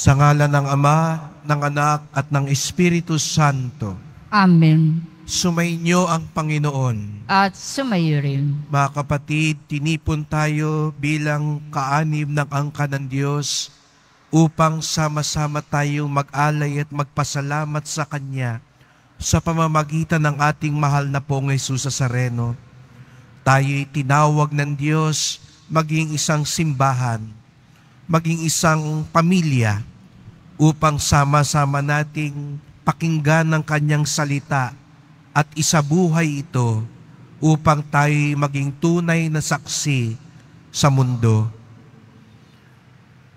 Sa ngalan ng Ama, ng Anak, at ng Espiritu Santo. Amen. Sumainyo ang Panginoon. At sumayo rin. Mga kapatid, tinipon tayo bilang kaanib ng angka ng Diyos upang sama-sama tayo mag-alay at magpasalamat sa Kanya sa pamamagitan ng ating mahal na Pong Jesus Nazareno. Tayo'y tinawag ng Diyos maging isang simbahan, maging isang pamilya, upang sama-sama nating pakinggan ng Kanyang salita at isabuhay ito upang tayo'y maging tunay na saksi sa mundo.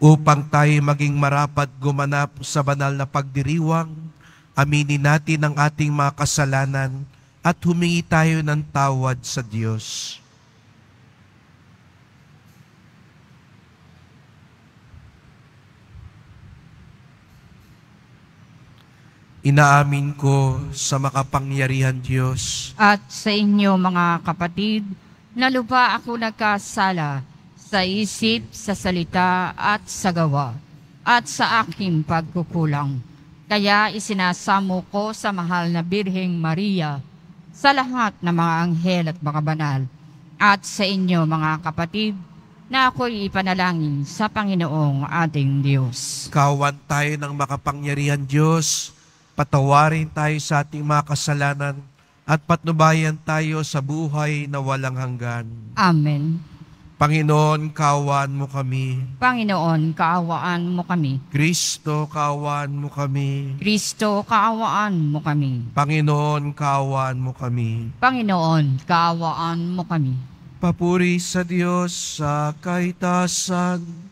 Upang tayo'y maging marapat gumanap sa banal na pagdiriwang, aminin natin ang ating mga kasalanan at humingi tayo ng tawad sa Diyos. Inaamin ko sa makapangyarihan Diyos At sa inyo mga kapatid, na lupa ako nagkasala sa isip, sa salita at sa gawa, at sa aking pagkukulang. Kaya isinasamo ko sa mahal na Birheng Maria, sa lahat ng mga anghel at mga banal, at sa inyo mga kapatid, na ako'y ipanalangin sa Panginoong ating Diyos. Kawan tayo ng makapangyarihan Diyos, patawarin tayo sa ating mga kasalanan at patnubayan tayo sa buhay na walang hanggan. Amen. Panginoon, kawan mo kami. Panginoon, kaawaan mo kami. Kristo, kawan mo kami. Kristo, kaawaan mo kami. Panginoon, kawan mo kami. Panginoon, kaawaan mo kami. Papuri sa Diyos sa kaitasan.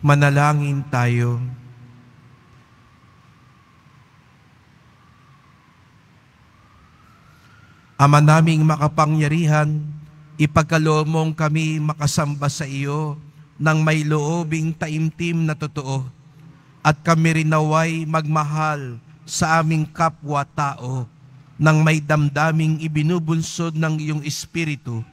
Manalangin tayo. Ama naming makapangyarihan, ipagkaloob mong kami makasamba sa iyo ng may loobing taimtim na totoo, at kami rin naway magmahal sa aming kapwa-tao ng may damdaming ibinubunsod ng iyong Espiritu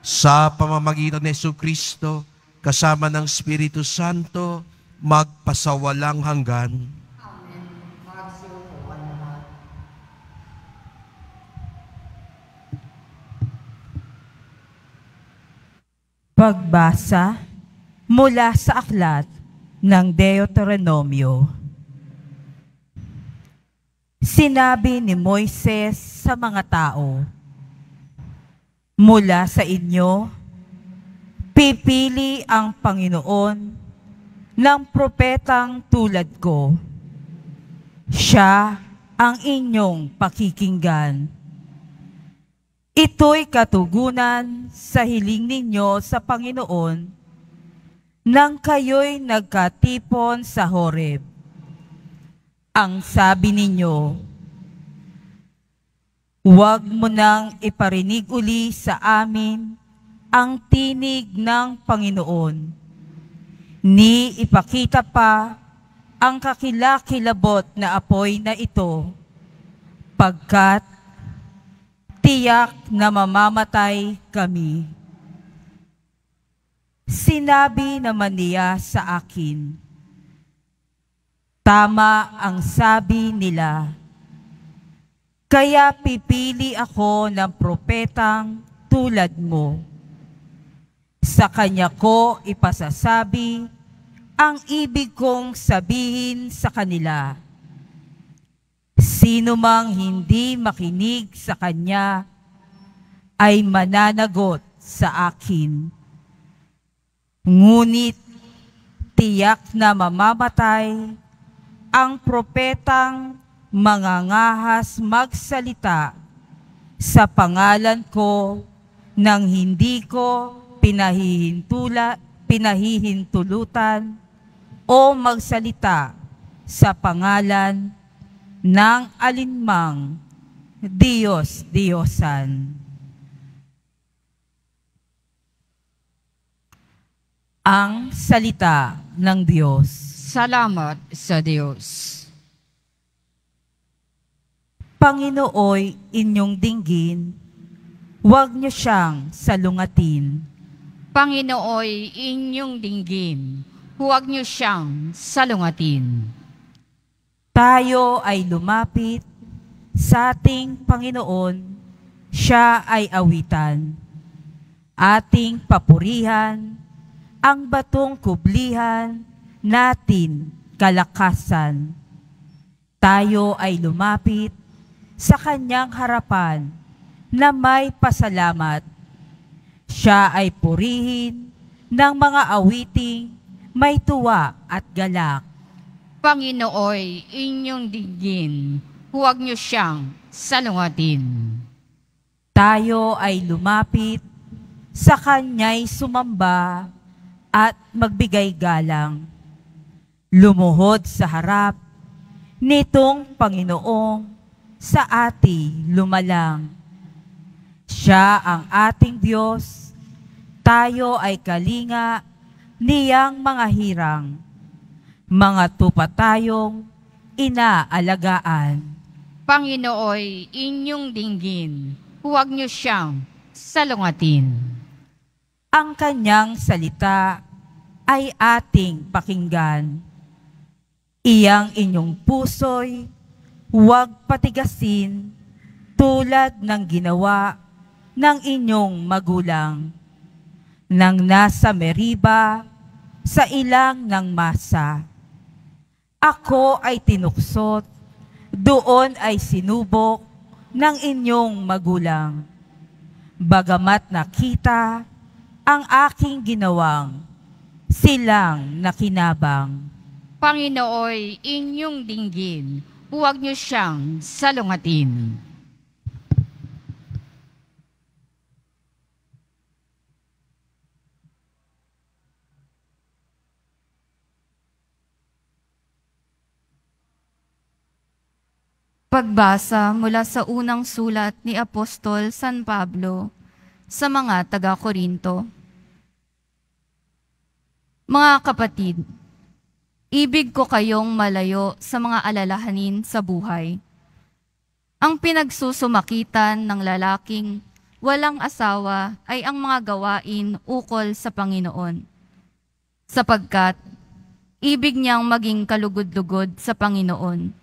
sa pamamagitan ni Jesucristo kasama ng Espiritu Santo magpasawalang hanggan. Pagbasa mula sa aklat ng Deuteronomio. Sinabi ni Moises sa mga tao, "Mula sa inyo, pipili ang Panginoon ng propetang tulad ko. Siya ang inyong pakikinggan. Ito'y katugunan sa hiling ninyo sa Panginoon nang kayo'y nagkatipon sa Horeb. Ang sabi ninyo, huwag mo nang iparinig uli sa amin ang tinig ng Panginoon, ni ipakita pa ang kakilakilabot na apoy na ito, pagkat tiyak na mamamatay kami." Sinabi naman niya sa akin, "Tama ang sabi nila. Kaya pipili ako ng propetang tulad mo. Sa kanya ko ipasasabi ang ibig kong sabihin sa kanila. Sino mang hindi makinig sa kanya ay mananagot sa akin. Ngunit tiyak na mamamatay ang propetang mangangahas magsalita sa pangalan ko nang hindi ko pinahihintulutan o magsalita sa pangalan ng alinmang Diyos-Diyosan." Ang salita ng Diyos. Salamat sa Diyos. Panginooy inyong dinggin, huwag niyo siyang salungatin. Panginooy inyong dinggin, huwag niyo siyang salungatin. Tayo ay lumapit sa ating Panginoon, siya ay awitan. Ating papurihan ang batong kublihan natin kalakasan. Tayo ay lumapit sa kanyang harapan na may pasalamat. Siya ay purihin ng mga awiting may tuwa at galak. Panginooy inyong dinggin, huwag niyo siyang salungatin. Tayo ay lumapit sa kanya'y sumamba at magbigay galang. Lumuhod sa harap nitong Panginoong sa ati lumalang. Siya ang ating Diyos, tayo ay kalinga niyang mga hirang. Mga tupa tayong inaalagaan. Panginooy inyong dinggin, huwag niyo siyang salungatin. Ang kanyang salita ay ating pakinggan. Iyang inyong puso'y huwag patigasin tulad ng ginawa ng inyong magulang. Nang nasa Meriba, sa ilang ng Masa. Ako ay tinuksot, doon ay sinubok ng inyong magulang. Bagamat nakita ang aking ginawang, silang nakinabang. Panginooy inyong dinggin, huwag niyo siyang salungatin. Pagbasa mula sa unang sulat ni Apostol San Pablo sa mga taga-Korinto. Mga kapatid, ibig ko kayong malayo sa mga alalahanin sa buhay. Ang pinagsusumakitan ng lalaking walang asawa ay ang mga gawain ukol sa Panginoon, sapagkat ibig niyang maging kalugod-lugod sa Panginoon.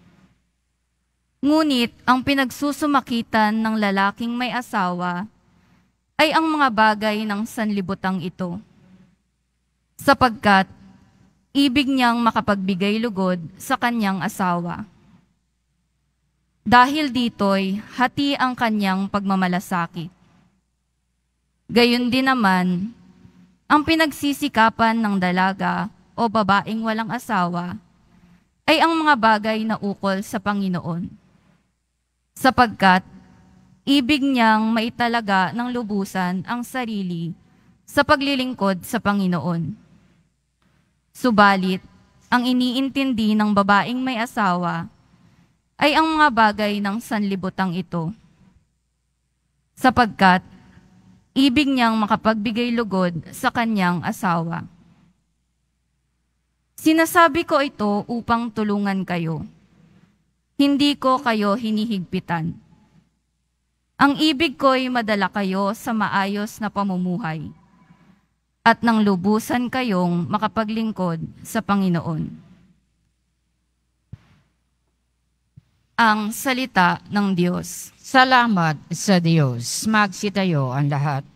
Ngunit ang pinagsusumakitan ng lalaking may asawa ay ang mga bagay ng sanlibutang ito, sapagkat ibig niyang makapagbigay lugod sa kanyang asawa. Dahil dito'y hati ang kanyang pagmamalasakit. Gayon din naman, ang pinagsisikapan ng dalaga o babaeng walang asawa ay ang mga bagay na ukol sa Panginoon, sapagkat ibig niyang maitalaga ng lubusan ang sarili sa paglilingkod sa Panginoon. Subalit, ang iniintindi ng babaeng may asawa ay ang mga bagay ng sanlibutang ito, sapagkat ibig niyang makapagbigay lugod sa kanyang asawa. Sinasabi ko ito upang tulungan kayo. Hindi ko kayo hinihigpitan. Ang ibig ko'y madala kayo sa maayos na pamumuhay at nang lubusan kayong makapaglingkod sa Panginoon. Ang salita ng Diyos. Salamat sa Diyos. Magsitayo ang lahat.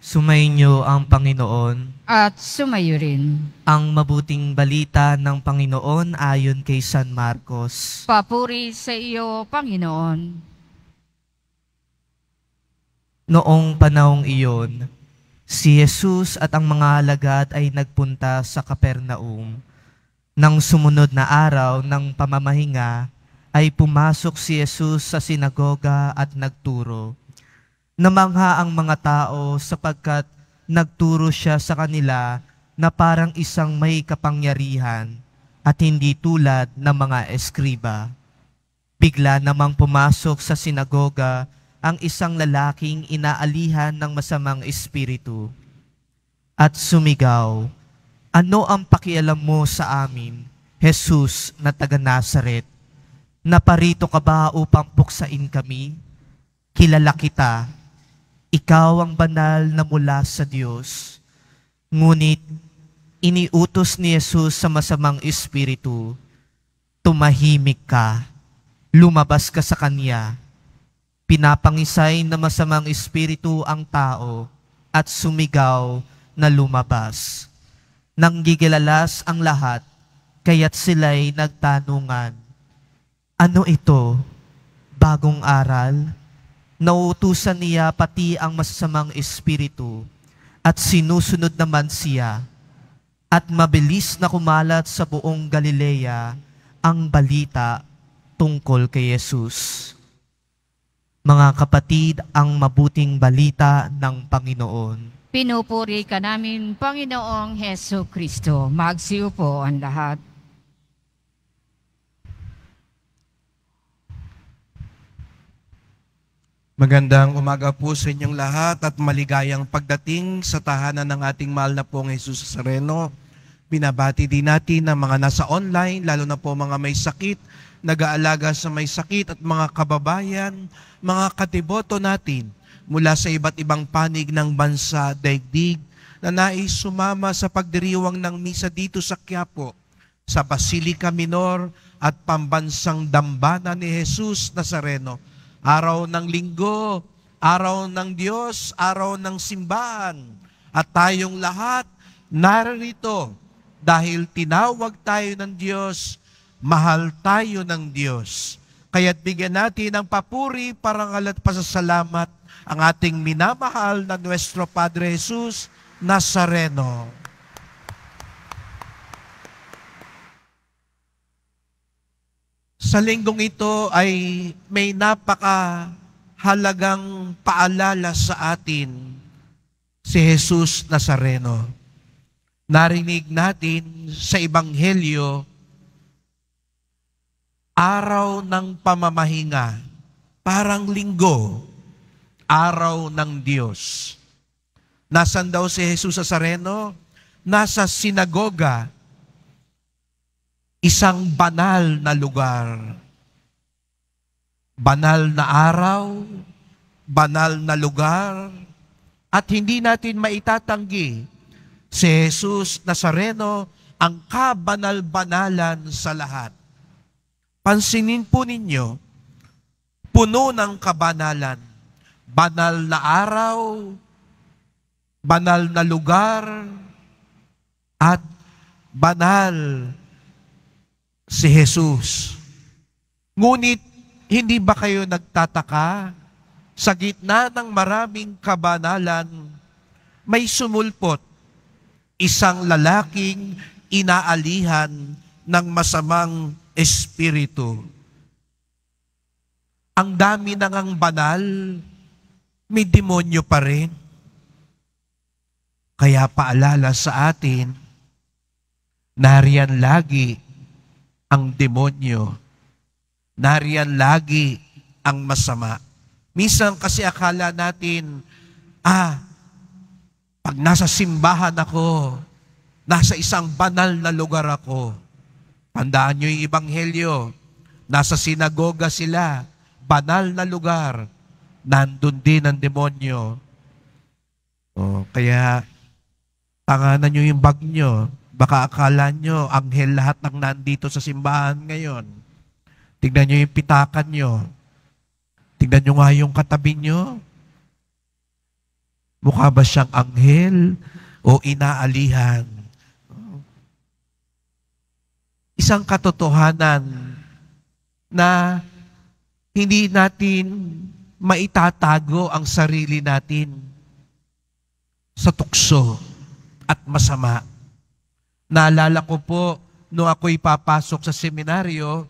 Sumainyo ang Panginoon. At sumayo rin. Ang mabuting balita ng Panginoon ayon kay San Marcos. Papuri sa iyo, Panginoon. Noong panahong iyon, si Jesus at ang mga alagad ay nagpunta sa Capernaum. Nang sumunod na araw ng pamamahinga, ay pumasok si Jesus sa sinagoga at nagturo. Namangha ang mga tao sapagkat nagturo siya sa kanila na parang isang may kapangyarihan at hindi tulad ng mga eskriba. Bigla namang pumasok sa sinagoga ang isang lalaking inaalihan ng masamang espiritu at sumigaw, "Ano ang pakialam mo sa amin, Jesus na taga Nazaret? Naparito ka ba upang puksain kami? Kilala kita. Ikaw ang banal na mula sa Diyos." Ngunit iniutos ni Jesus sa masamang espiritu, "Tumahimik ka, lumabas ka sa kanya." Pinapangisay na masamang espiritu ang tao at sumigaw na lumabas. Nanggigilalas ang lahat, kaya't sila'y nagtanungan, "Ano ito? Bagong aral?" Nauutusan niya pati ang masasamang espiritu at sinusunod naman siya. At mabilis na kumalat sa buong Galilea ang balita tungkol kay Jesus. Mga kapatid, ang mabuting balita ng Panginoon. Pinupuri ka namin, Panginoong Heso Kristo. Magsiupo ang lahat. Magandang umaga po sa inyong lahat at maligayang pagdating sa tahanan ng ating mahal na pong Jesus Nazareno. Binabati din natin ang mga nasa online, lalo na po mga may sakit, nag-aalaga sa may sakit at mga kababayan, mga katiboto natin mula sa iba't ibang panig ng bansa, daigdig, na nais sumama sa pagdiriwang ng misa dito sa Quiapo, sa Basilica Minor at Pambansang Dambana ni Jesus Nazareno. Araw ng linggo, araw ng Diyos, araw ng simbahan. At tayong lahat narito dahil tinawag tayo ng Diyos, mahal tayo ng Diyos. Kaya't bigyan natin ng papuri, parangal at pasasalamat ang ating minamahal na Nuestro Padre Jesus Nazareno. Sa linggong ito ay may napakahalagang paalala sa atin si Jesus Nazareno. Narinig natin sa Ebanghelyo, araw ng pamamahinga, parang linggo, araw ng Diyos. Nasaan daw si Jesus Nazareno? Nasa sinagoga, isang banal na lugar. Banal na araw, banal na lugar, at hindi natin maitatanggi si Jesus Nazareno ang kabanal-banalan sa lahat. Pansinin po ninyo, puno ng kabanalan, banal na araw, banal na lugar, at banal si Jesus. Ngunit, hindi ba kayo nagtataka? Sa gitna ng maraming kabanalan, may sumulpot, isang lalaking inaalihan ng masamang espiritu. Ang dami na ngang banal, may demonyo pa rin. Kaya paalala sa atin, nariyan lagi ang demonyo. Nariyan lagi ang masama. Minsan kasi akala natin, pag nasa simbahan ako, nasa isang banal na lugar ako. Tandaan nyo yung Ebanghelyo, nasa sinagoga sila, banal na lugar, nandun din ang demonyo. Kaya, tanganan nyo yung bag nyo. Baka akala nyo, anghel lahat ng nandito sa simbahan ngayon. Tignan nyo yung pitakan nyo. Tignan nyo nga yung katabi nyo. Mukha ba siyang anghel o inaalihan? Isang katotohanan na hindi natin maitatago ang sarili natin sa tukso at masama. Naalala ko po, nung ako'y papasok sa seminaryo,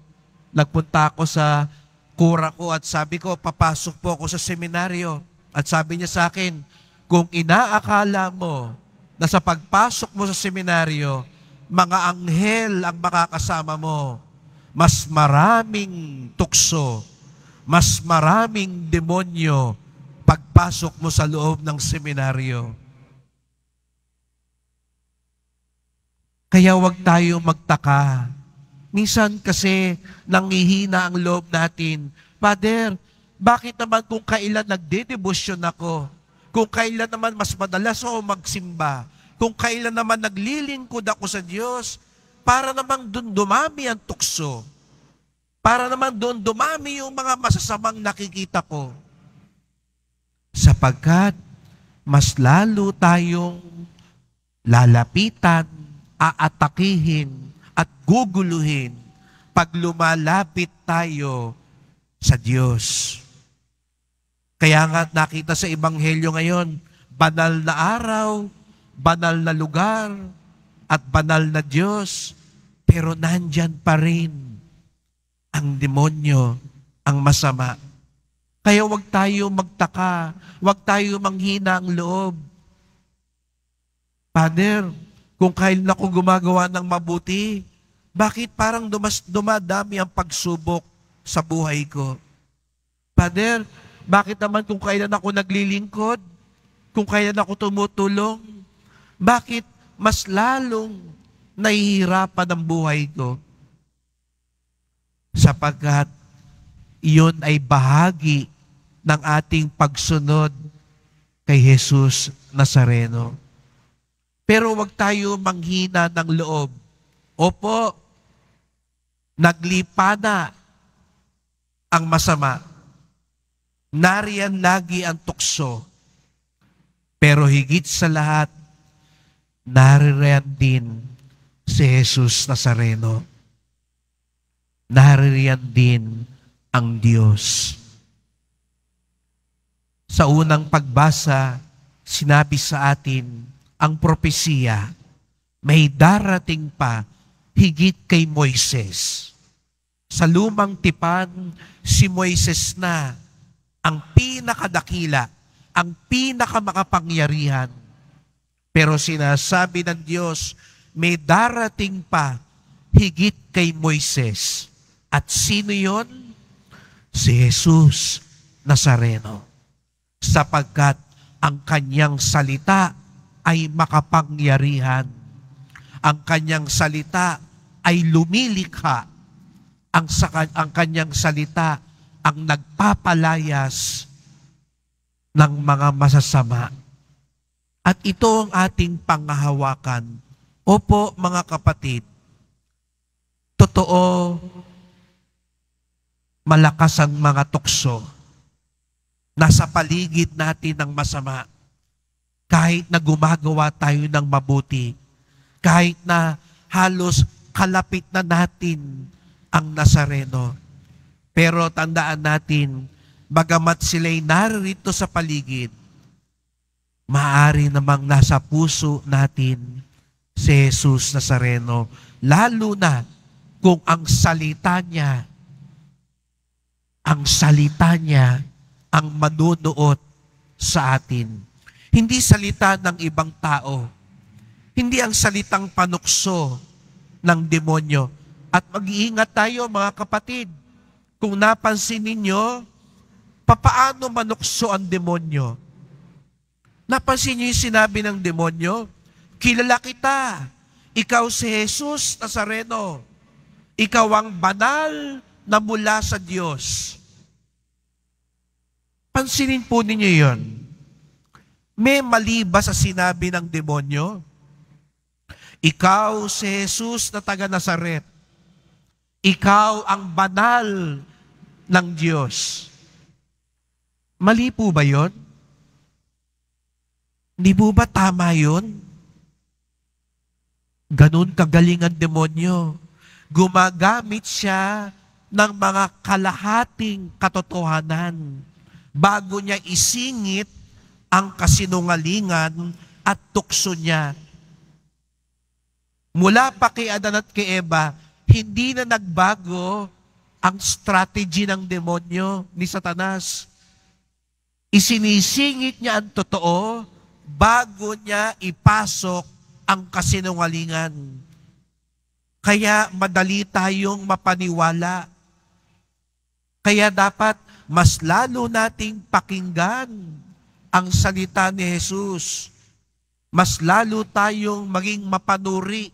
nagpunta ako sa kura ko at sabi ko, papasok po ako sa seminaryo. At sabi niya sa akin, kung inaakala mo na sa pagpasok mo sa seminaryo, mga anghel ang makakasama mo, mas maraming tukso, mas maraming demonyo pagpasok mo sa loob ng seminaryo. Kaya huwag tayo magtaka. Minsan kasi nangihina ang loob natin. Father, bakit naman kung kailan nagdedebosyon ako? Kung kailan naman mas madalas ako magsimba? Kung kailan naman naglilingkod ako sa Diyos? Para naman doon dumami ang tukso. Para naman doon dumami yung mga masasamang nakikita ko. Sapagkat mas lalo tayong lalapitan, aatakihin at guguluhin pag lumalapit tayo sa Diyos. Kaya nga nakita sa Ebanghelyo ngayon, banal na araw, banal na lugar, at banal na Diyos, pero nandyan pa rin ang demonyo, ang masama. Kaya huwag tayo magtaka, huwag tayo manghina ang loob. Father, kung kailan ako gumagawa ng mabuti, bakit parang dumadami ang pagsubok sa buhay ko? Father, bakit naman kung kailan ako naglilingkod, kung kailan ako tumutulong, bakit mas lalong nahihirapan ang buhay ko? Sapagkat iyon ay bahagi ng ating pagsunod kay Jesus Nazareno. Pero wag tayo manghina ng loob. Opo, naglipa na ang masama. Nariyan lagi ang tukso. Pero higit sa lahat, nariyan din si Jesus Nazareno. Nariyan din ang Diyos. Sa unang pagbasa, sinabi sa atin ang propesiya, may darating pa higit kay Moises. Sa lumang tipan, si Moises na ang pinakadakila, ang pinakamakapangyarihan. Pero sinasabi ng Diyos, may darating pa higit kay Moises. At sino yon? Si Jesus Nazareno. Sapagkat ang kanyang salita ay makapangyarihan. Ang kanyang salita ay lumilikha. Ang kanyang salita ang nagpapalayas ng mga masasama. At ito ang ating panghahawakan. Opo, mga kapatid, totoo, malakas ang mga tukso. Nasa paligid natin ng masama. Kahit na gumagawa tayo ng mabuti, kahit na halos kalapit na natin ang Nazareno. Pero tandaan natin, bagamat sila'y narito sa paligid, maaari namang nasa puso natin si Jesus Nazareno. Lalo na kung ang salita niya ang manunuot sa atin. Hindi salita ng ibang tao. Hindi ang salitang panukso ng demonyo. At mag-iingat tayo, mga kapatid. Kung napansin ninyo, papaano manukso ang demonyo? Napansin niyo yung sinabi ng demonyo? Kilala kita. Ikaw si Jesus Nazareno. Ikaw ang banal na mula sa Diyos. Pansinin po ninyo yon. May mali ba sa sinabi ng demonyo? Ikaw si Jesus na taga Nazaret. Ikaw ang banal ng Diyos. Mali po ba yon? Hindi po ba tama yon? Ganun kagaling ang demonyo. Gumagamit siya ng mga kalahating katotohanan bago niya isingit ang kasinungalingan at tukso niya. Mula pa kay Adan at kay Eva, hindi na nagbago ang strategy ng demonyo ni Satanas. Isinisingit niya ang totoo bago niya ipasok ang kasinungalingan. Kaya madali tayong mapaniwala. Kaya dapat mas lalo nating pakinggan ang salita ni Jesus. Mas lalo tayong maging mapanuri.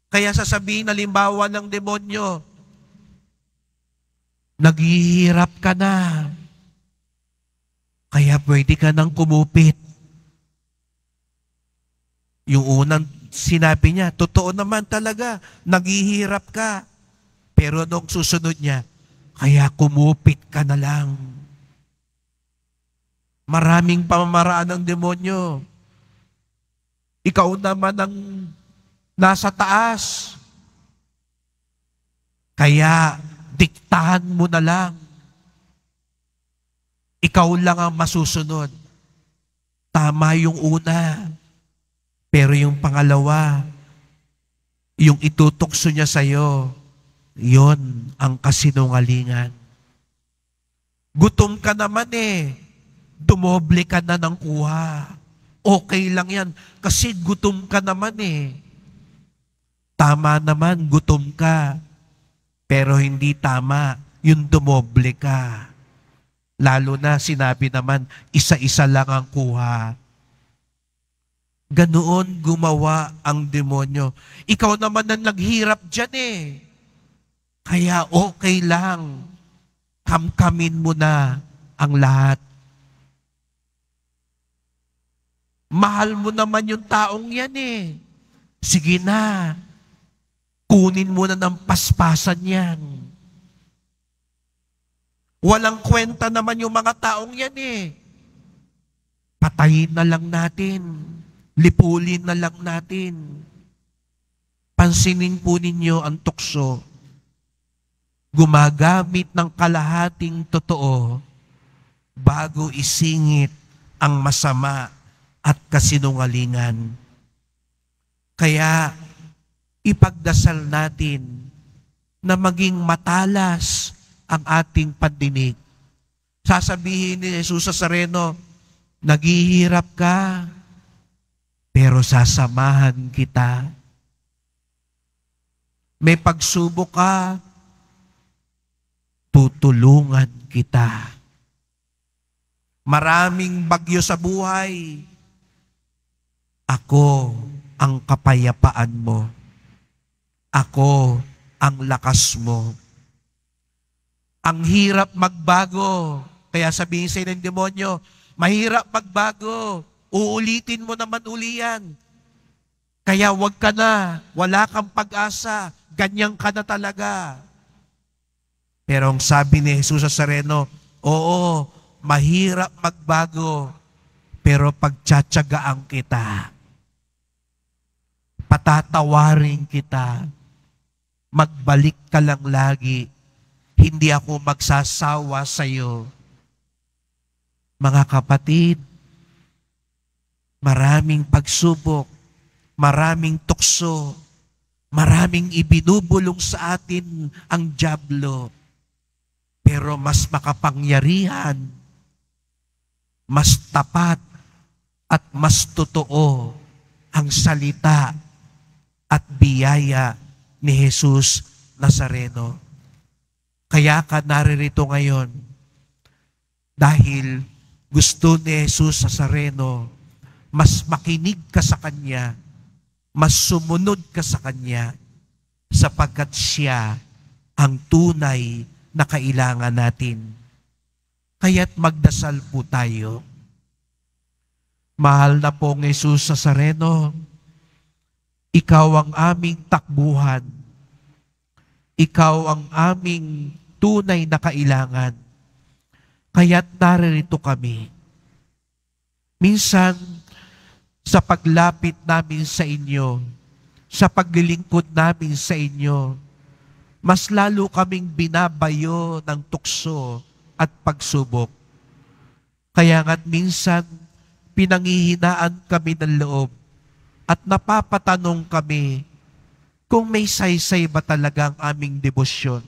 Kaya sasabihin halimbawa ng demonyo, naghihirap ka na. Kaya pwede ka nang kumupit. Yung unang sinabi niya, totoo naman talaga, naghihirap ka. Pero nung susunod niya, kaya kumupit ka na lang. Maraming pamamaraan ng demonyo. Ikaw naman ang nasa taas. Kaya diktahan mo na lang. Ikaw lang ang masusunod. Tama yung una. Pero yung pangalawa, yung itutukso niya sa'yo, yon ang kasinungalingan. Gutom ka naman eh. Dumoble ka na ng kuha. Okay lang yan. Kasi gutom ka naman eh. Tama naman, gutom ka. Pero hindi tama yung dumoble ka. Lalo na sinabi naman, isa-isa lang ang kuha. Ganoon gumawa ang demonyo. Ikaw naman ang naghirap dyan eh. Kaya okay lang. Kamkamin mo na ang lahat. Mahal mo naman yung taong yan eh. Sige na. Kunin mo na ng paspasan yan. Walang kwenta naman yung mga taong yan eh. Patayin na lang natin. Lipulin na lang natin. Pansinin po ninyo ang tukso. Gumagamit ng kalahating totoo bago isingit ang masama at kasinungalingan. Kaya ipagdasal natin na maging matalas ang ating pandinig. Sasabihin ni Jesus sa Nazareno, naghihirap ka, pero sasamahan kita. May pagsubok ka, tutulungan kita. Maraming bagyo sa buhay, ako ang kapayapaan mo. Ako ang lakas mo. Ang hirap magbago. Kaya sabihin sa ng demonyo, mahirap magbago. Uulitin mo naman uli yan. Kaya wag ka na. Wala kang pag-asa. Ganyan ka na talaga. Pero ang sabi ni Jesus sa Nazareno, oo, mahirap magbago, pero pagtsatsagaan kita. Patatawarin kita. Magbalik ka lang lagi. Hindi ako magsasawa sa iyo. Mga kapatid, maraming pagsubok, maraming tukso, maraming ibinubulong sa atin ang dyablo. Pero mas makapangyarihan, mas tapat, at mas totoo ang salita at biyaya ni Jesus Nazareno. Kaya ka naririto ngayon dahil gusto ni Jesus Nazareno mas makinig ka sa Kanya, mas sumunod ka sa Kanya, sapagkat siya ang tunay na kailangan natin. Kaya't magdasal po tayo. Mahal na pong Jesus Nazareno, ikaw ang aming takbuhan. Ikaw ang aming tunay na kailangan. Kaya't naririto kami. Minsan, sa paglapit namin sa inyo, sa paglilingkod namin sa inyo, mas lalo kaming binabayo ng tukso at pagsubok. Kaya nga't minsan, pinanghihinaan kami ng loob at napapatanong kami kung may saysay ba talaga ang aming debosyon.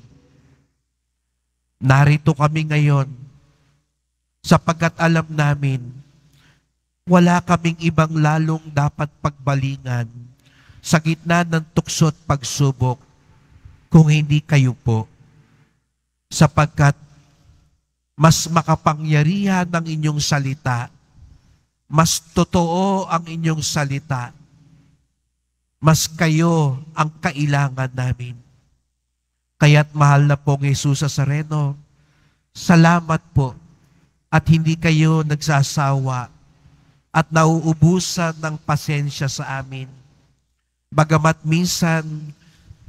Narito kami ngayon sapagkat alam namin wala kaming ibang lalong dapat pagbalingan sa gitna ng tukso at pagsubok kung hindi kayo po, sapagkat mas makapangyarihan ang inyong salita, mas totoo ang inyong salita, mas kayo ang kailangan namin. Kaya't mahal na pong Jesus Nazareno, salamat po at hindi kayo nagsasawa at nauubusan ng pasensya sa amin. Bagamat minsan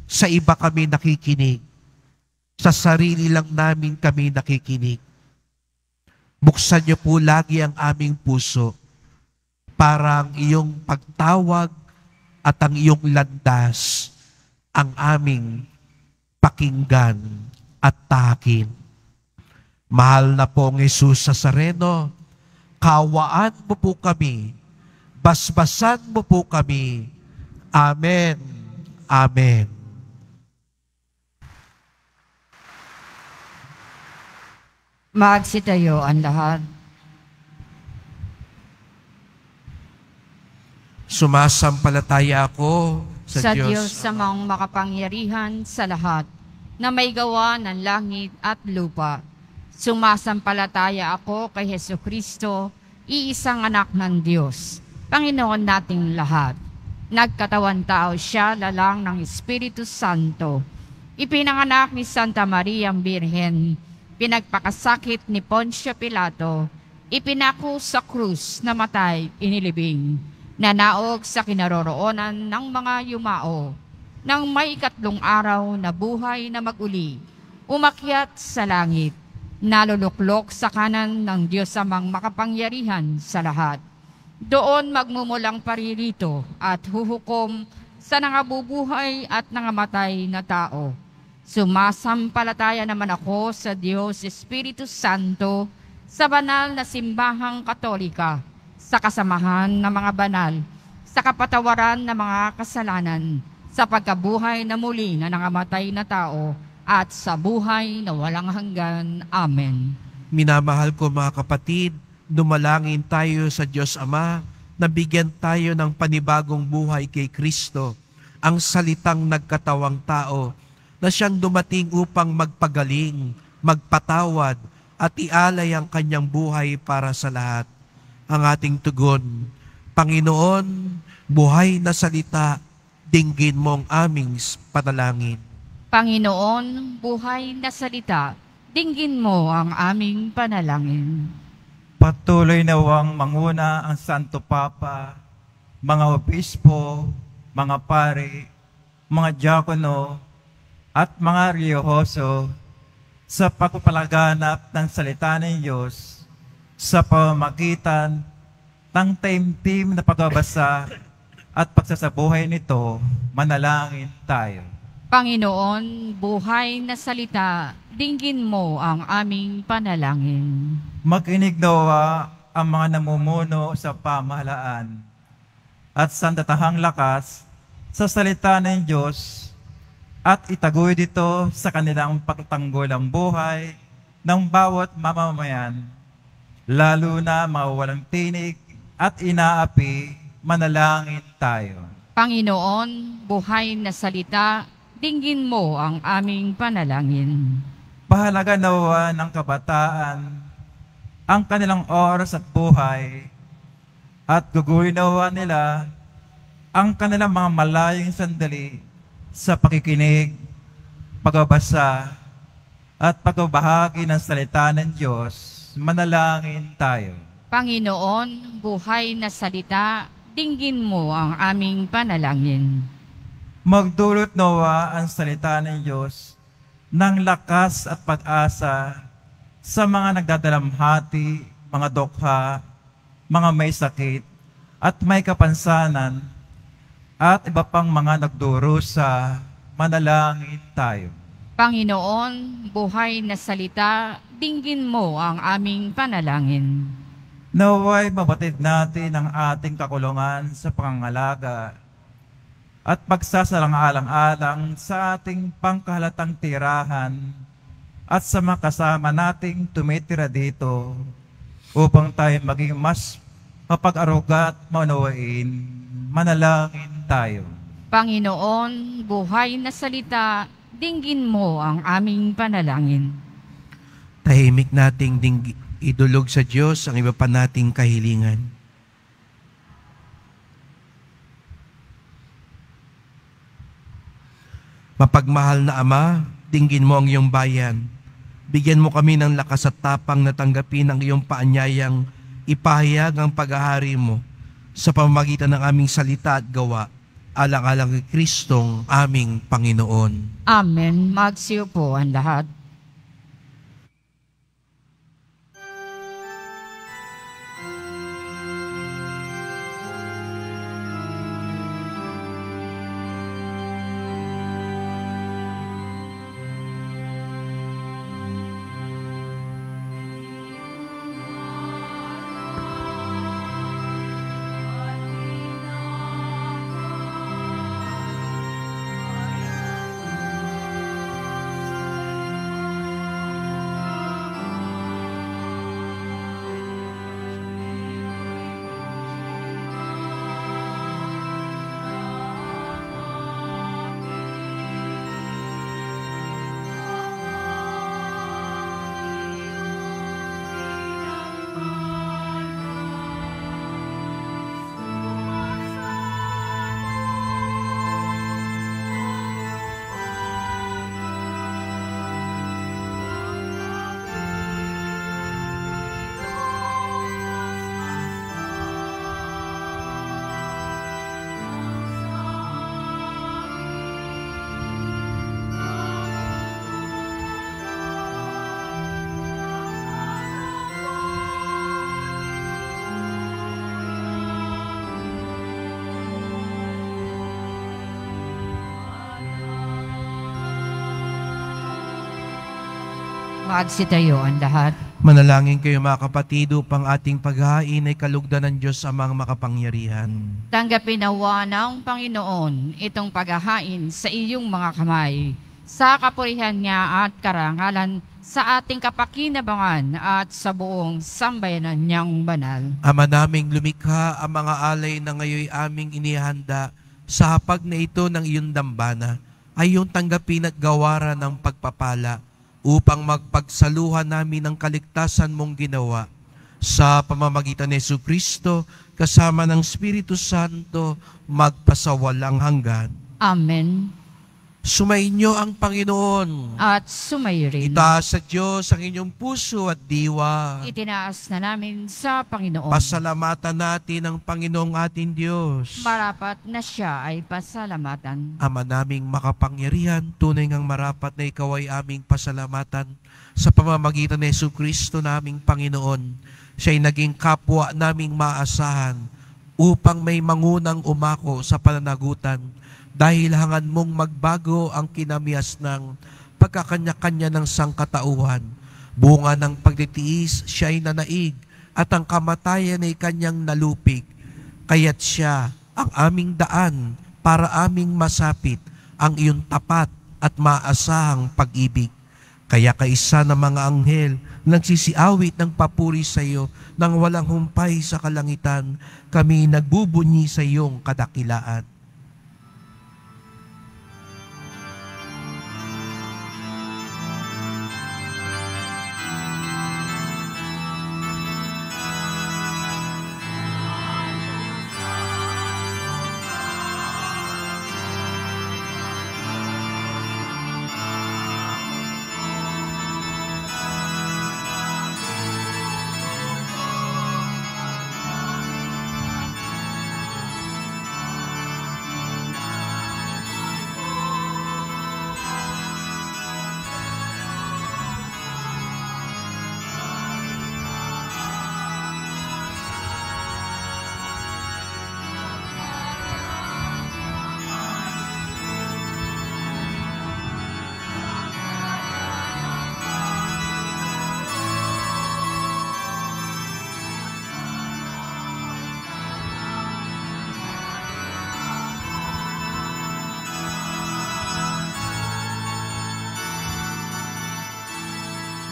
sa iba kami nakikinig, sa sarili lang namin kami nakikinig. Buksan niyo po lagi ang aming puso para ang iyong pagtawag at ang iyong landas ang aming pakinggan at tahakin. Mahal na pong Jesus Nazareno, kawaan mo po kami, basbasan mo po kami. Amen. Amen. Magsitayo ang lahat. Sumasampalataya ako Sa Diyos samang makapangyarihan sa lahat, na may gawa ng langit at lupa. Sumasampalataya ako kay Hesukristo, iisang anak ng Diyos, Panginoon nating lahat. Nagkatawan tao siya, lalang ng Espiritu Santo. Ipinanganak ni Santa Maria ang Birhen, pinagpakasakit ni Poncio Pilato, ipinako sa krus, namatay, inilibing, nanaog sa kinaroroonan ng mga yumao, nang may 3 araw na buhay na maguli, umakyat sa langit, naluluklok sa kanan ng Diyos amang makapangyarihan sa lahat. Doon magmumulang paririto at huhukom sa nangabubuhay at nangamatay na tao. Sumasampalataya naman ako sa Diyos Espiritu Santo, sa banal na simbahang katolika, sa kasamahan ng mga banal, sa kapatawaran ng mga kasalanan, sa pagkabuhay na muli na nangamatay na tao, at sa buhay na walang hanggan. Amen. Minamahal ko mga kapatid, dumalangin tayo sa Diyos Ama na bigyan tayo ng panibagong buhay kay Kristo, ang salitang nagkatawang tao, na siyang dumating upang magpagaling, magpatawad, at ialay ang kanyang buhay para sa lahat. Ang ating tugon, Panginoon, buhay na salita, dinggin mo ang aming panalangin. Panginoon, buhay na salita, dinggin mo ang aming panalangin. Patuloy nawang manguna ang Santo Papa, mga obispo, mga pare, mga diakono, at mga relihiyoso sa pagpapalaganap ng salita ng Diyos sa pamamagitan ng taimtim na pagbabasa at pagsasabuhay nito. Manalangin tayo. Panginoon, buhay na salita, dinggin mo ang aming panalangin. Makinig nawa ang mga namumuno sa pamahalaan at sandatahang lakas sa salita ng Diyos at itaguy dito sa kanilang pagtanggol ang buhay ng bawat mamamayan, lalo na mga walang tinig at inaapi. Manalangin tayo. Panginoon, buhay na salita, dinggin mo ang aming panalangin. Pahalaga nawa ng kabataan ang kanilang oras at buhay at gugawin nawa nila ang kanilang mga malayong sandali sa pakikinig, pagbabasa at pagbabahagi ng salita ng Diyos. Manalangin tayo. Panginoon, buhay na salita, dinggin mo ang aming panalangin. Magdulot nawa ang salita ng Diyos ng lakas at pag-asa sa mga nagdadalamhati, mga dokha, mga may sakit at may kapansanan at iba pang mga nagdurusa. Manalangin tayo. Panginoon, buhay na salita, dinggin mo ang aming panalangin. Naway mabatid natin ang ating kakulungan sa pangangalaga at pagsasalang-alang-alang sa ating pangkahalatang tirahan at sa mga kasama nating tumitira dito upang tayo maging mas mapag-aruga at maunawain. Manalangin tayo. Panginoon, buhay na salita, dinggin mo ang aming panalangin. Tahimik nating idulog sa Diyos ang iba pa nating kahilingan. Mapagmahal na Ama, dinggin mo ang iyong bayan. Bigyan mo kami ng lakas at tapang na tanggapin ang iyong paanyayang ipahayag ang paghahari mo sa pamamagitan ng aming salita at gawa, alang-alang kay Kristong aming Panginoon. Amen. Magsiupo ang lahat. Magsitayo ang lahat. Manalangin kayo mga kapatid upang ating paghain ay kalugdan ng Diyos amang makapangyarihan. Tanggapin nawa ng Panginoon itong paghahain sa iyong mga kamay, sa kapurihan niya at karangalan, sa ating kapakinabangan at sa buong sambayanan niyang banal. Ama naming lumikha, ang mga alay na ngayon aming inihanda sa hapag na ito ng iyong dambana ay iyong tanggapin at gawaran ng pagpapala upang magpagsaluhan namin ang kaligtasan mong ginawa sa pamamagitan ni Jesucristo kasama ng Espiritu Santo magpasawalang hanggan. Amen. Sumainyo ang Panginoon. At sumayo rin. Itaas sa Diyos ang inyong puso at diwa. Itinaas na namin sa Panginoon. Pasalamatan natin ang Panginoong ating Diyos. Marapat na siya ay pasalamatan. Ama naming makapangyarihan, tunay ngang marapat na ikaw ay aming pasalamatan sa pamamagitan ni Jesucristo naming Panginoon. Siya ay naging kapwa naming maasahan upang may mangunang umako sa pananagutan dahil hangad mong magbago ang kinamias ng pagkakanya-kanya ng sangkatauhan. Bunga ng pagtitiis, siya ay nanaig at ang kamatayan ay kanyang nalupig. Kaya't siya ang aming daan para aming masapit ang iyong tapat at maasahang pag-ibig. Kaya kaisa ng mga anghel nagsisiawit ng papuri sa iyo nang walang humpay sa kalangitan, kami nagbubunyi sa iyong kadakilaan.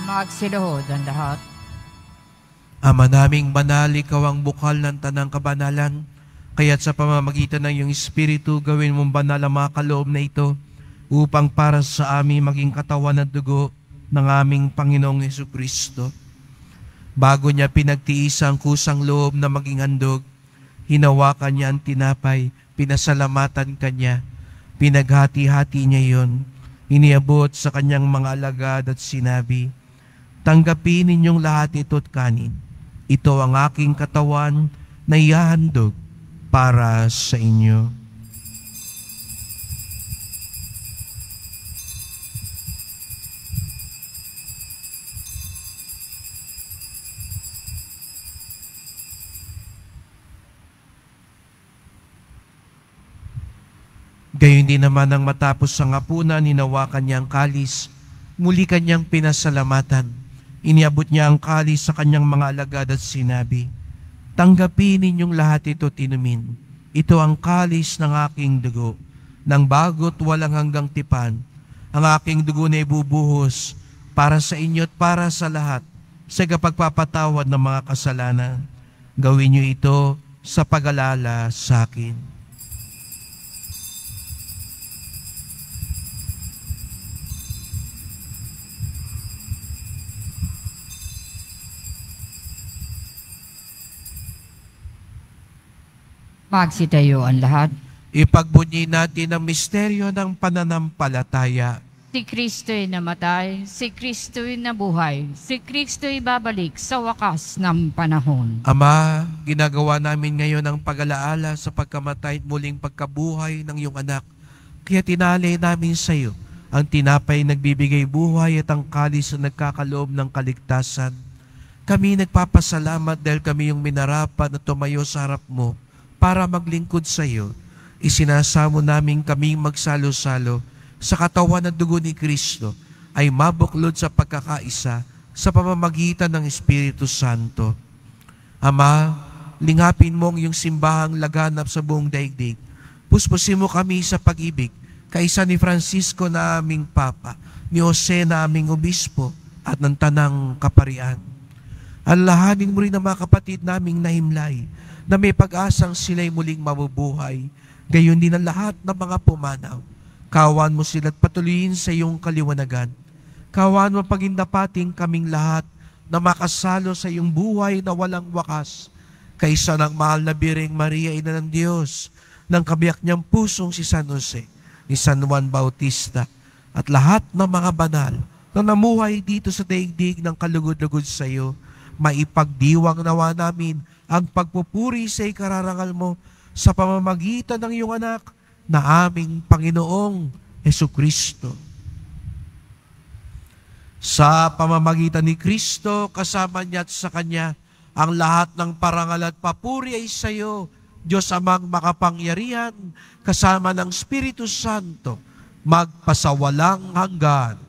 Magsiluhod ang lahat. Ama naming banal, ikaw ang bukal ng tanang kabanalan, kaya't sa pamamagitan ng iyong Espiritu, gawin mong banal ang mga kaloob na ito, upang para sa amin maging katawan at dugo ng aming Panginoong Jesucristo. Bago niya pinagtiis ang kusang loob na maging handog, hinawakan niya ang tinapay, pinasalamatan kanya, pinaghati-hati niya iyon, iniabot sa kanyang mga alagad at sinabi, "Tanggapin ninyong lahat ito at kanin. Ito ang aking katawan na ihahandog para sa inyo." Gayon din naman ang matapos ang hapunan, hinawakan niya ang kalis, muli kanyang pinasalamatan. Iniabot niya ang kalis sa kanyang mga alagad at sinabi, "Tanggapin ninyong lahat ito at inumin. Ito ang kalis ng aking dugo, ng bago't walang hanggang tipan. Ang aking dugo na ibubuhos para sa inyo at para sa lahat sa kapagpapatawad ng mga kasalanan. Gawin niyo ito sa pag-alala sa akin." Magsitayo ang lahat. Ipagbunyi natin ang misteryo ng pananampalataya. Si Kristo'y namatay, si Kristo'y nabuhay, si Kristo'y babalik sa wakas ng panahon. Ama, ginagawa namin ngayon ang pag-alaala sa pagkamatay at muling pagkabuhay ng iyong anak. Kaya tinalay namin sa iyo ang tinapay nagbibigay buhay at ang kalis na nagkakaloob ng kaligtasan. Kami nagpapasalamat dahil kami yung minarapat na tumayo sa harap mo para maglingkod sa iyo. Isinasamo namin kaming magsalo-salo sa katawan at dugo ni Kristo ay mabuklod sa pagkakaisa sa pamamagitan ng Espiritu Santo. Ama, lingapin mo ang iyong simbahang laganap sa buong daigdig. Puspusin mo kami sa pag-ibig, kaisa ni Francisco na aming Papa, ni Jose na aming Obispo, at ng Tanang Kaparian. Alalahanin mo rin ang mga kapatid naming nahimlay, na may pag-asang sila'y muling mabubuhay, gayon din ang lahat ng mga pumanaw. Kawan mo sila't patuloyin sa iyong kaliwanagan. Kawan mo pagindapating kaming lahat na makasalo sa iyong buhay na walang wakas. Kaisa ng mahal na Birheng Maria, Ina ng Diyos, ng kabiyak niyang pusong si San Jose, ni San Juan Bautista, at lahat ng mga banal na namuhay dito sa daigdig ng kalugod-lugod sa iyo, maipagdiwang nawa namin ang pagpupuri sa ikararangal mo sa pamamagitan ng iyong anak na aming Panginoong Hesukristo. Sa pamamagitan ni Kristo, kasama niya at sa Kanya, ang lahat ng parangal at papuri ay sa iyo, Diyos Amang makapangyarihan, kasama ng Espiritu Santo, magpasawalang hanggan.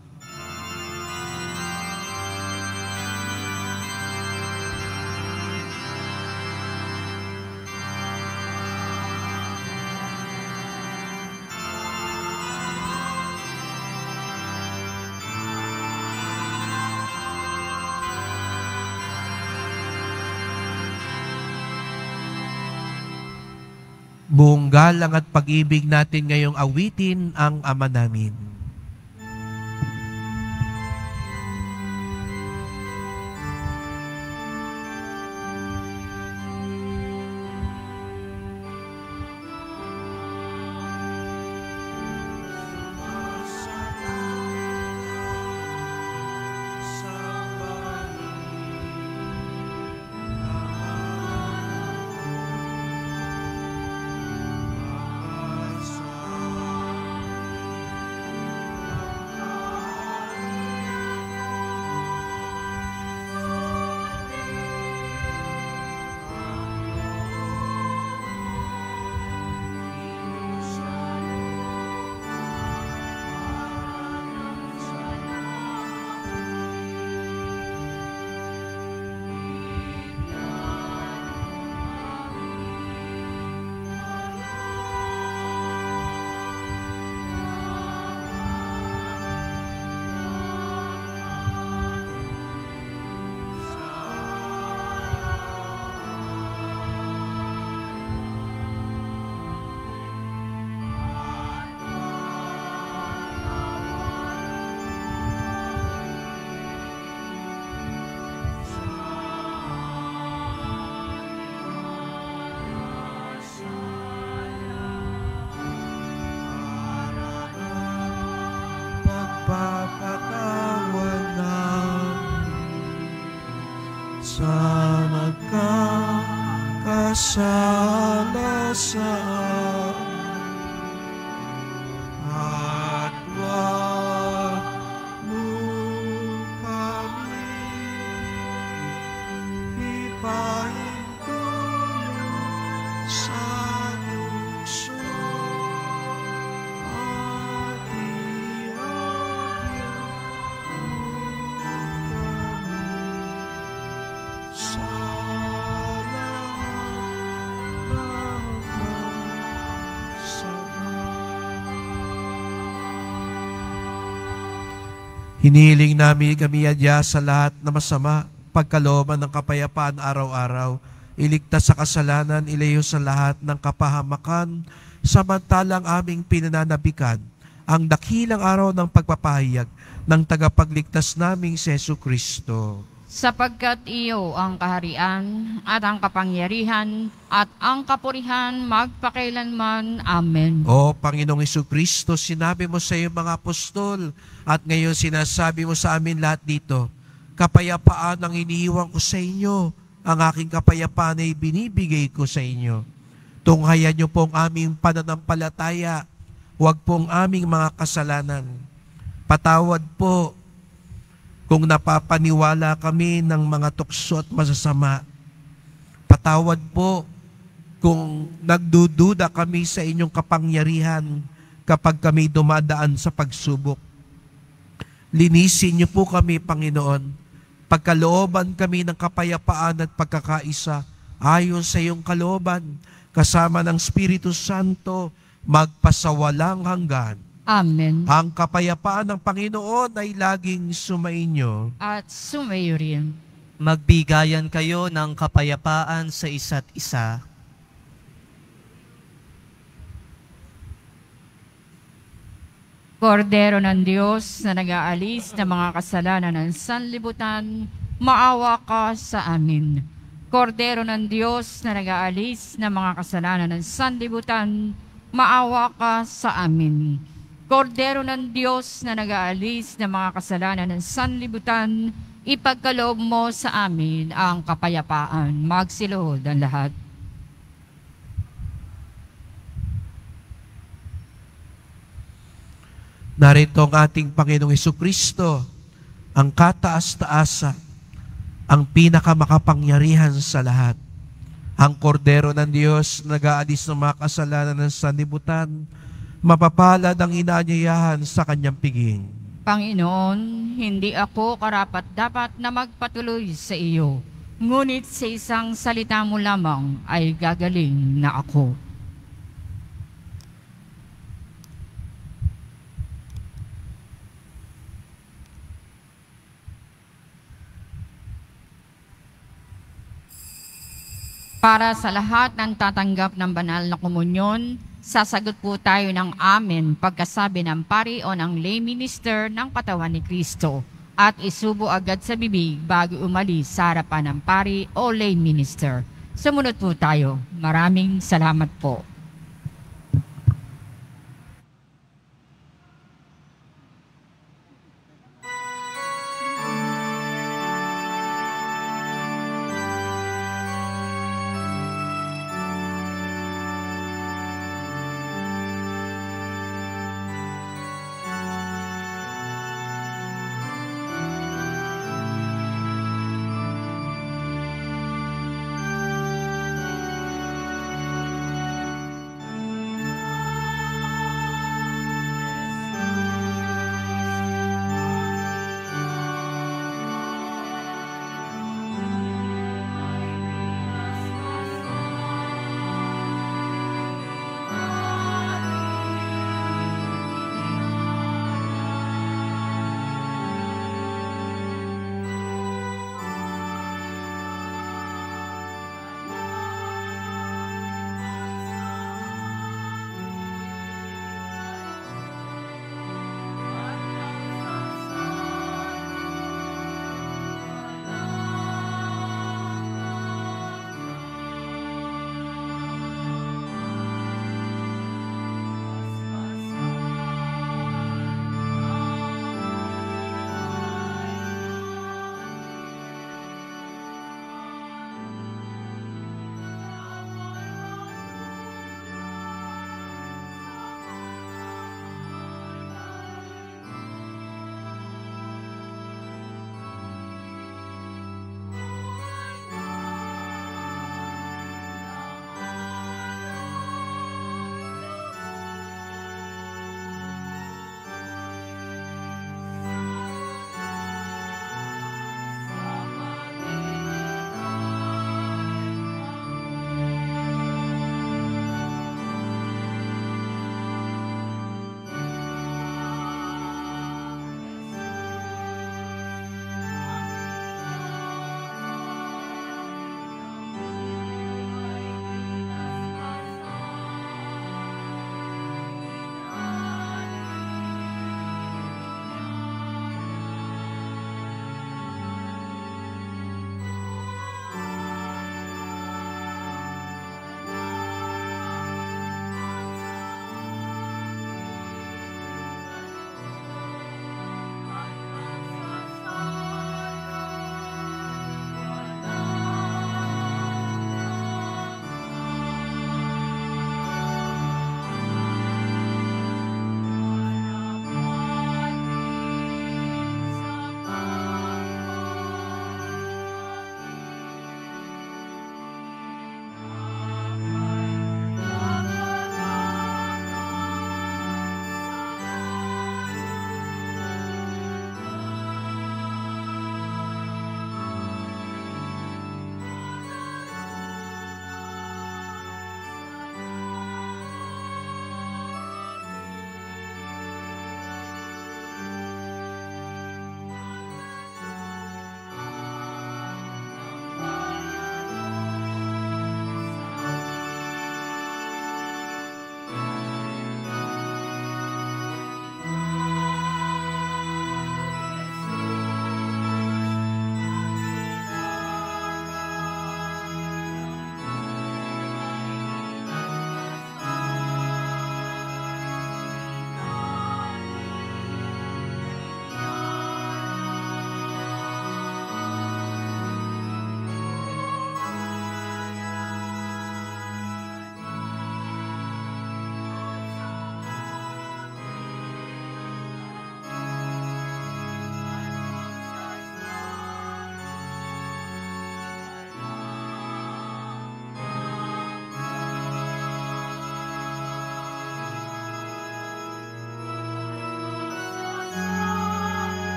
Buong galang at pag-ibig natin ngayong awitin ang Ama namin. Sa magkakasala sa at wag mo kami ipahintulot sa lukso at iabot sa hinihiling namin kami adya sa lahat na masama, pagkalooban ng kapayapaan araw-araw, iligtas sa kasalanan, ilayo sa lahat ng kapahamakan, samantalang aming pinananabikan ang dakilang araw ng pagpapahayag ng tagapagligtas naming si Jesucristo. Sapagkat iyo ang kaharian at ang kapangyarihan at ang kapurihan magpakailanman. Amen. O Panginoong Jesucristo, sinabi mo sa iyong mga apostol at ngayon sinasabi mo sa amin lahat dito, kapayapaan ang iniiwan ko sa inyo, ang aking kapayapaan ay binibigay ko sa inyo. Tunghayan niyo pong aming pananampalataya, huwag pong aming mga kasalanan. Patawad po kung napapaniwala kami ng mga tukso at masasama. Patawad po kung nagdududa kami sa inyong kapangyarihan kapag kami dumadaan sa pagsubok. Linisin niyo po kami, Panginoon. Pagkalooban kami ng kapayapaan at pagkakaisa ayon sa iyong kalooban, kasama ng Espiritu Santo, magpasawalang hanggan. Amen. Ang kapayapaan ng Panginoon ay laging sumainyo. At sumayo rin. Magbigayan kayo ng kapayapaan sa isa't isa. Kordero ng Diyos na nag-aalis ng mga kasalanan ng sanlibutan, maawa ka sa amin. Kordero ng Diyos na nag-aalis ng mga kasalanan ng sanlibutan, maawa ka sa amin. Kordero ng Diyos na nag-aalis ng mga kasalanan ng sanlibutan, ipagkaloob mo sa amin ang kapayapaan. Magsiluhod ang lahat. Narito ang ating Panginoong Hesukristo, ang kataas-taasan, ang pinakamakapangyarihan sa lahat. Ang kordero ng Diyos na nag-aalis ng mga kasalanan ng sanlibutan, mapapalad ang inaanyayahan sa kanyang piging. Panginoon, hindi ako karapat-dapat na magpatuloy sa iyo, ngunit sa isang salita mo lamang ay gagaling na ako. Para sa lahat ng tatanggap ng banal na komunyon, sasagot po tayo ng amen pagkasabi ng pari o ng lay minister ng katawan ni Kristo at isubo agad sa bibig bago umalis sa harapan ng pari o lay minister. Sumunod po tayo. Maraming salamat po.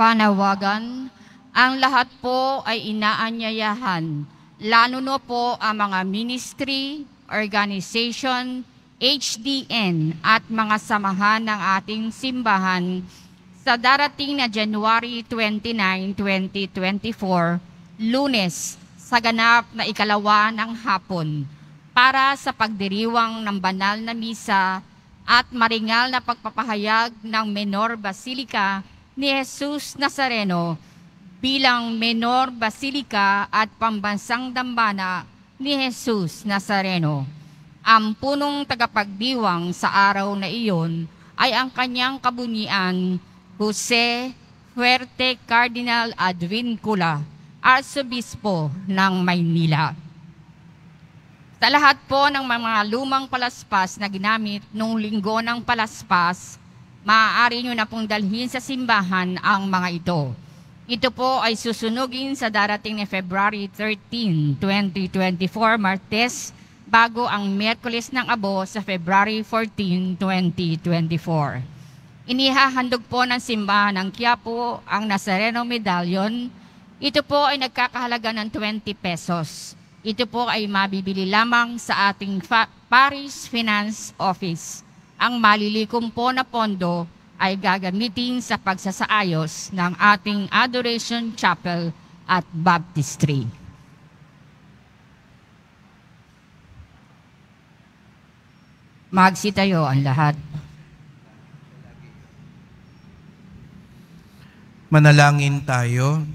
Panawagan, ang lahat po ay inaanyayahan, lalo na po ang mga ministry, organization, HDN at mga samahan ng ating simbahan sa darating na January 29, 2024, Lunes, sa ganap na ikalawa ng hapon, para sa pagdiriwang ng banal na misa at maringal na pagpapahayag ng Menor Basilica ni Jesus Nazareno bilang Menor Basilica at Pambansang Dambana ni Jesus Nazareno. Ang punong tagapagdiwang sa araw na iyon ay ang kanyang kabunian, Jose Fuerte Cardinal Advincula, Arsobispo ng Maynila. Sa lahat po ng mga lumang palaspas na ginamit nung linggo ng palaspas, maaari nyo na pong dalhin sa simbahan ang mga ito. Ito po ay susunugin sa darating ni February 13, 2024, Martes, bago ang Miyerkules ng Abo sa February 14, 2024. Inihahandog po ng simbahan ng Quiapo ang Nazareno Medallion. Ito po ay nagkakahalaga ng 20 pesos. Ito po ay mabibili lamang sa ating Parish Finance Office. Ang malilikom po na pondo ay gagamitin sa pagsasaayos ng ating Adoration Chapel at Baptistry. Magsitayo ang lahat. Manalangin tayo.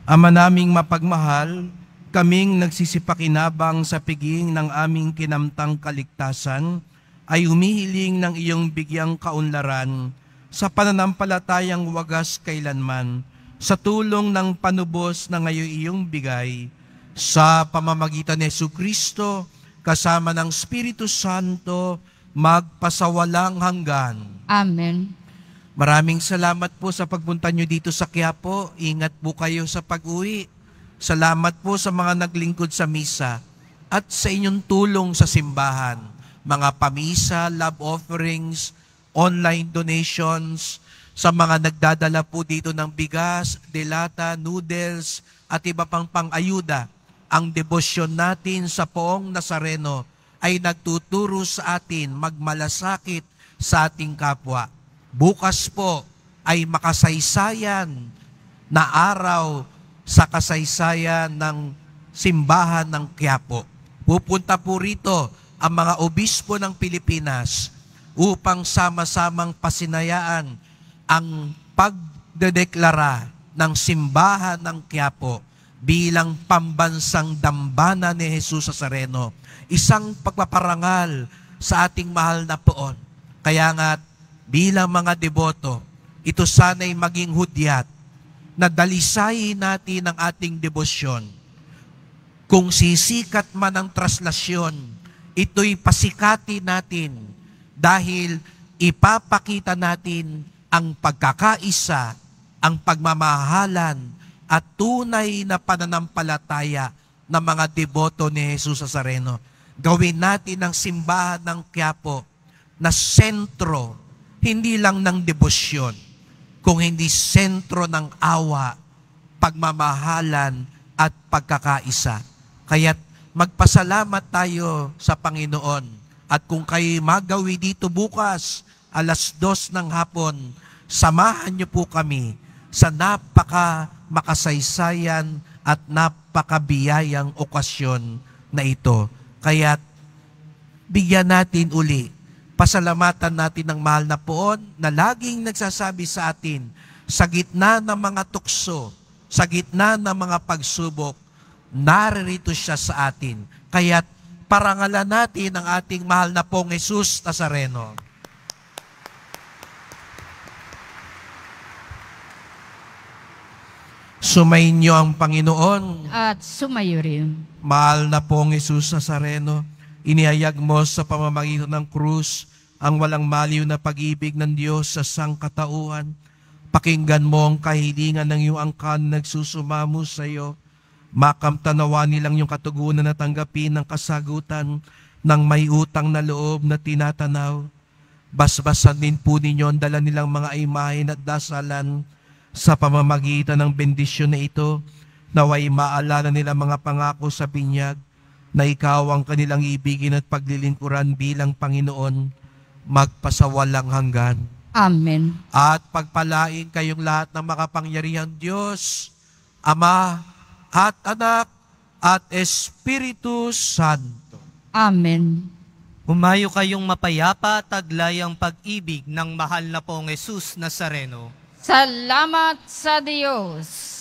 Ama naming mapagmahal, kaming nagsisipakinabang sa piging ng aming kinamtang kaligtasan, ay humihiling ng iyong bigyang kaunlaran sa pananampalatayang wagas kailanman, sa tulong ng panubos na ngayon iyong bigay, sa pamamagitan ni Jesucristo, kasama ng Espiritu Santo, magpasawalang hanggan. Amen. Maraming salamat po sa pagpunta nyo dito sa Quiapo. Ingat po kayo sa pag-uwi. Salamat po sa mga naglingkod sa misa at sa inyong tulong sa simbahan. Mga pamisa, love offerings, online donations, sa mga nagdadala po dito ng bigas, delata, noodles, at iba pang pang-ayuda. Ang debosyon natin sa Poong Nazareno ay nagtuturo sa atin magmalasakit sa ating kapwa. Bukas po ay makasaysayan na araw sa kasaysayan ng simbahan ng Quiapo. Pupunta po rito ang mga obispo ng Pilipinas upang sama-samang pasinayaan ang pagdedeklara ng simbahan ng Quiapo bilang pambansang dambana ni Jesus Nazareno. Isang pagpaparangal sa ating mahal na Poon. Kaya nga, bilang mga deboto, ito sana'y maging hudyat na dalisayin natin ang ating debosyon. Kung sisikat man ang traslasyon, ito'y pasikati natin dahil ipapakita natin ang pagkakaisa, ang pagmamahalan at tunay na pananampalataya ng mga deboto ni Jesus Nazareno. Gawin natin ang simbahan ng Quiapo na sentro, hindi lang ng debosyon, kung hindi sentro ng awa, pagmamahalan at pagkakaisa. Kaya't magpasalamat tayo sa Panginoon. At kung kayo magawi dito bukas, alas 2 ng hapon, samahan niyo po kami sa makasaysayan at napakabiyayang okasyon na ito. Kaya't bigyan natin uli, pasalamatan natin ng mahal na Poon na laging nagsasabi sa atin, sa gitna ng mga tukso, sa gitna ng mga pagsubok, naririto siya sa atin. Kaya't parangalan natin ang ating mahal na Poong Jesus Nazareno. Sumainyo ang Panginoon. At sumayo rin. Mahal na Poong Jesus Nazareno, inihayag mo sa pamamagitan ng krus ang walang maliw na pag-ibig ng Diyos sa sangkatauhan. Pakinggan mo ang kahilingan ng iyong angkan nagsusumamo sa iyo. Makamtanawa nilang yung katugunan na tanggapin ng kasagutan ng may utang na loob na tinatanaw. Basbasan din po ninyo ang dala nilang mga imahen at dasalan sa pamamagitan ng bendisyon na ito, naway maalala nila mga pangako sa binyag na ikaw ang kanilang ibigin at paglilingkuran bilang Panginoon magpasawalang hanggan. Amen. At pagpalain kayong lahat ng makapangyarihang Diyos, Ama at Anak at Espiritu Santo. Amen. Humayo kayong mapayapa, taglay ang pag-ibig ng mahal na pong Jesus Nazareno. Salamat sa Diyos.